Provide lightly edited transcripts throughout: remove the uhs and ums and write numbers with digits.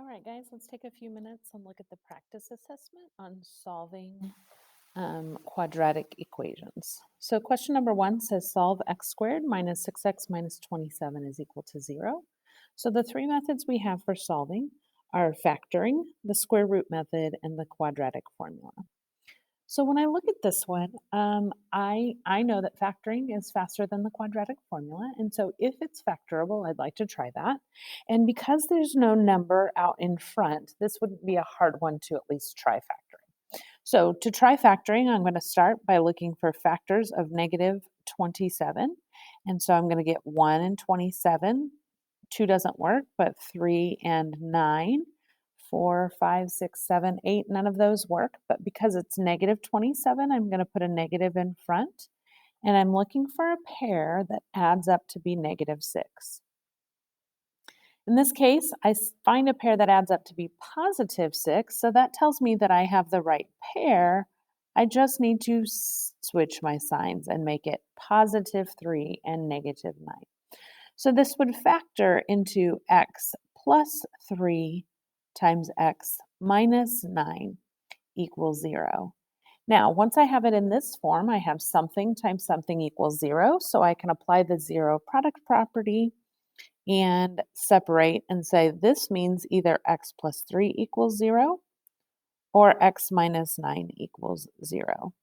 All right, guys, let's take a few minutes and look at the practice assessment on solving quadratic equations. So question number 1 says solve x squared minus 6x minus 27 is equal to 0. So the three methods we have for solving are factoring, the square root method, and the quadratic formula. So when I look at this one, I know that factoring is faster than the quadratic formula. And so if it's factorable, I'd like to try that. And because there's no number out in front, this would be a hard one to at least try factoring. So to try factoring, I'm going to start by looking for factors of negative 27. And so I'm going to get 1 and 27. 2 doesn't work, but 3 and 9. 4, 5, 6, 7, 8, none of those work. But because it's negative 27, I'm going to put a negative in front. And I'm looking for a pair that adds up to be negative 6. In this case, I find a pair that adds up to be positive 6. So that tells me that I have the right pair. I just need to switch my signs and make it positive 3 and negative 9. So this would factor into x plus 3 times x minus 9 equals 0. Now, once I have it in this form, I have something times something equals 0. So I can apply the zero product property and separate and say this means either x plus 3 equals 0 or x minus 9 equals 0.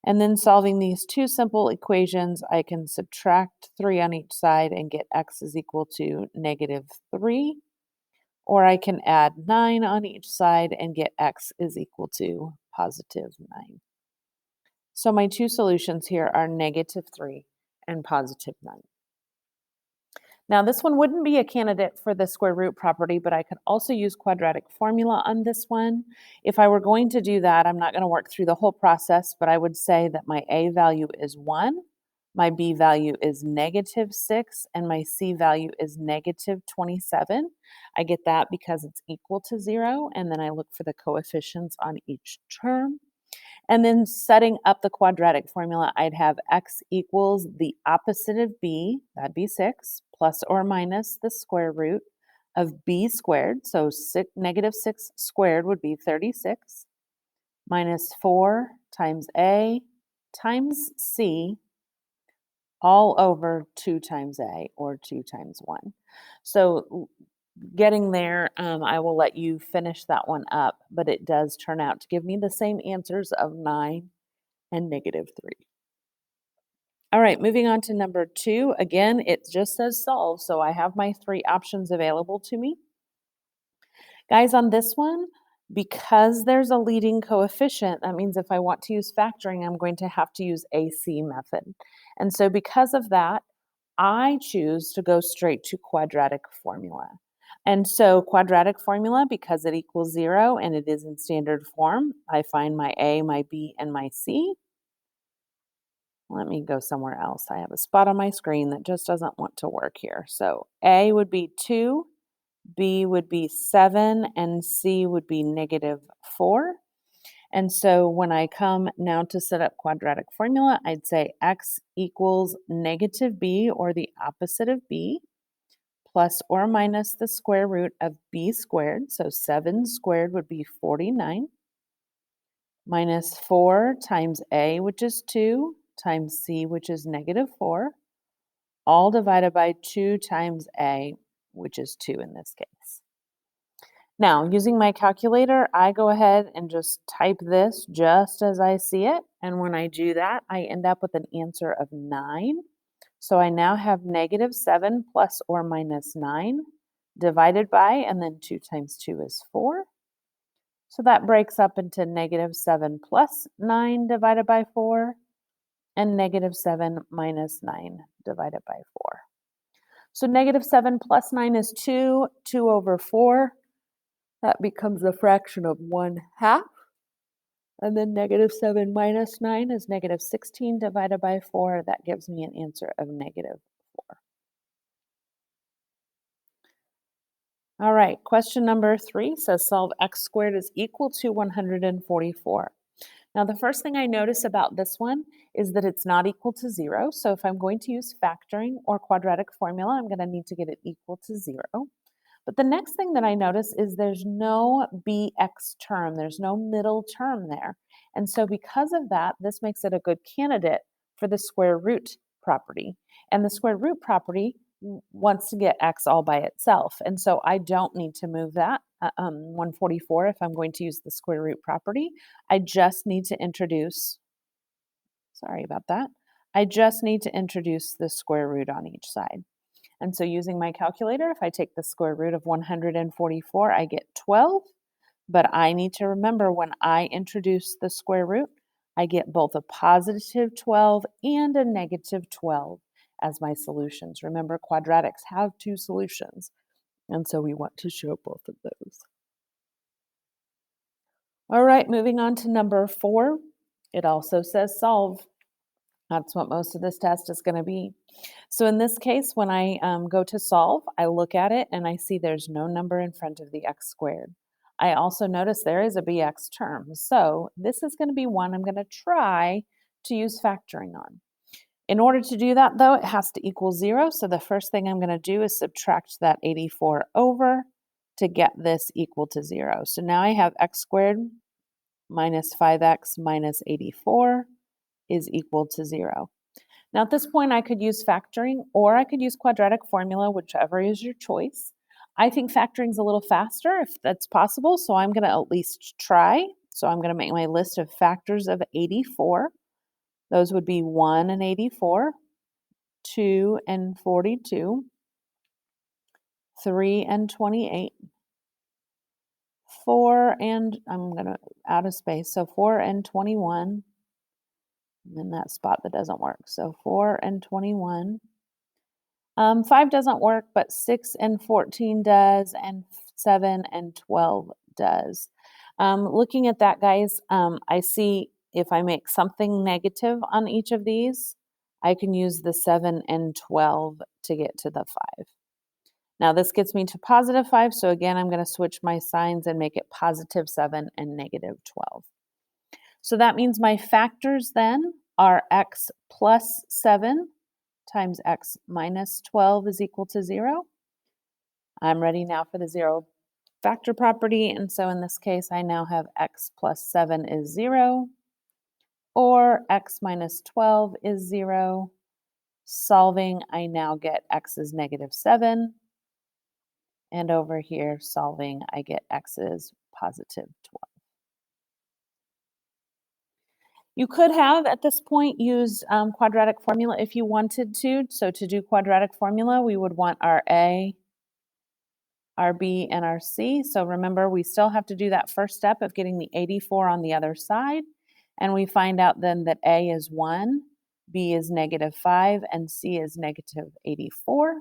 And then solving these two simple equations, I can subtract 3 on each side and get x is equal to negative 3. Or I can add 9 on each side and get x is equal to positive 9. So my two solutions here are negative 3 and positive 9. Now this one wouldn't be a candidate for the square root property, but I could also use quadratic formula on this one. If I were going to do that, I'm not going to work through the whole process, but I would say that my a value is 1, my b value is negative 6, and my c value is negative 27. I get that because it's equal to 0, and then I look for the coefficients on each term. And then setting up the quadratic formula, I'd have x equals the opposite of b, that'd be 6, plus or minus the square root of b squared. So negative 6 squared would be 36, minus 4 times a times c, all over 2 times a, or 2 times 1. So getting there, I will let you finish that one up, but it does turn out to give me the same answers of 9 and negative 3. All right, moving on to number 2. Again, it just says solve, so I have my 3 options available to me. Guys, on this one, because there's a leading coefficient, that means if I want to use factoring, I'm going to have to use AC method. And so because of that, I choose to go straight to quadratic formula. And so quadratic formula, because it equals 0 and it is in standard form, I find my A, my B, and my C. Let me go somewhere else. I have a spot on my screen that just doesn't want to work here. So A would be 2, B would be 7, and C would be negative 4. And so when I come now to set up quadratic formula, I'd say x equals negative b, or the opposite of b, plus or minus the square root of b squared. So 7 squared would be 49, minus 4 times a, which is 2, times c, which is negative 4, all divided by 2 times a, which is 2 in this case. Now, using my calculator, I go ahead and just type this just as I see it. And when I do that, I end up with an answer of 9. So I now have negative 7 plus or minus 9 divided by, and then 2 times 2 is 4. So that breaks up into negative 7 plus 9 divided by 4, and negative 7 minus 9 divided by 4. So negative 7 plus 9 is 2, 2 over 4. That becomes a fraction of 1/2. And then negative 7 minus 9 is negative 16 divided by 4. That gives me an answer of negative 4. All right, question number 3 says solve x squared is equal to 144. Now, the first thing I notice about this one is that it's not equal to 0. So if I'm going to use factoring or quadratic formula, I'm going to need to get it equal to 0. But the next thing that I notice is there's no bx term, there's no middle term there. And so because of that, this makes it a good candidate for the square root property. And the square root property wants to get x all by itself. And so I don't need to move that 144 if I'm going to use the square root property. I just need to introduce, sorry about that, I just need to introduce the square root on each side. And so using my calculator, if I take the square root of 144, I get 12. But I need to remember when I introduce the square root, I get both a positive 12 and a negative 12 as my solutions. Remember, quadratics have two solutions, and so we want to show both of those. All right, moving on to number 4. It also says solve. That's what most of this test is going to be. So in this case, when I go to solve, I look at it and I see there's no number in front of the x squared. I also notice there is a bx term. So this is going to be one I'm going to try to use factoring on. In order to do that, though, it has to equal 0. So the first thing I'm going to do is subtract that 84 over to get this equal to 0. So now I have x squared minus 5x minus 84 is equal to 0. Now at this point I could use factoring or I could use quadratic formula, whichever is your choice. I think factoring is a little faster if that's possible, so I'm going to at least try. So I'm going to make my list of factors of 84. Those would be 1 and 84, 2 and 42, 3 and 28, 4 and, I'm going to add a space, so 4 and 21, in that spot that doesn't work. So 4 and 21. 5 doesn't work, but 6 and 14 does, and 7 and 12 does. Looking at that, guys, I see if I make something negative on each of these, I can use the 7 and 12 to get to the 5. Now this gets me to positive 5, so again, I'm going to switch my signs and make it positive 7 and negative 12. So that means my factors then are x plus 7 times x minus 12 is equal to 0. I'm ready now for the 0 factor property, and so in this case, I now have x plus 7 is 0, or x minus 12 is 0. Solving, I now get x is negative 7, and over here, solving, I get x is positive 12. You could have, at this point, used quadratic formula if you wanted to. So to do quadratic formula, we would want our A, our B, and our C. So remember, we still have to do that first step of getting the 84 on the other side. And we find out then that A is 1, B is negative 5, and C is negative 84.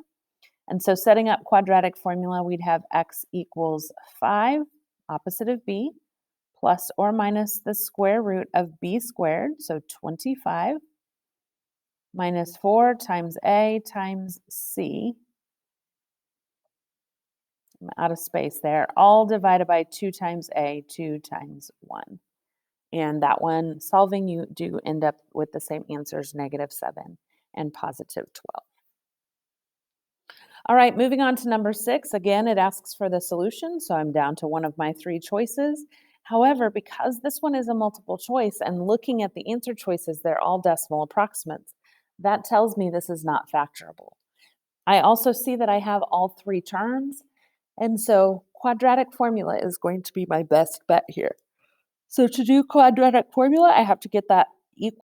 And so setting up quadratic formula, we'd have x equals 5, opposite of B, plus or minus the square root of b squared, so 25, minus 4 times a times c, I'm out of space there, all divided by 2 times a, 2 times 1. And that one, solving, you do end up with the same answers, negative 7 and positive 12. All right, moving on to number 6. Again, it asks for the solution, so I'm down to one of my 3 choices. However, because this one is a multiple choice and looking at the answer choices, they're all decimal approximates. That tells me this is not factorable. I also see that I have all 3 terms, and so quadratic formula is going to be my best bet here. So to do quadratic formula, I have to get that equal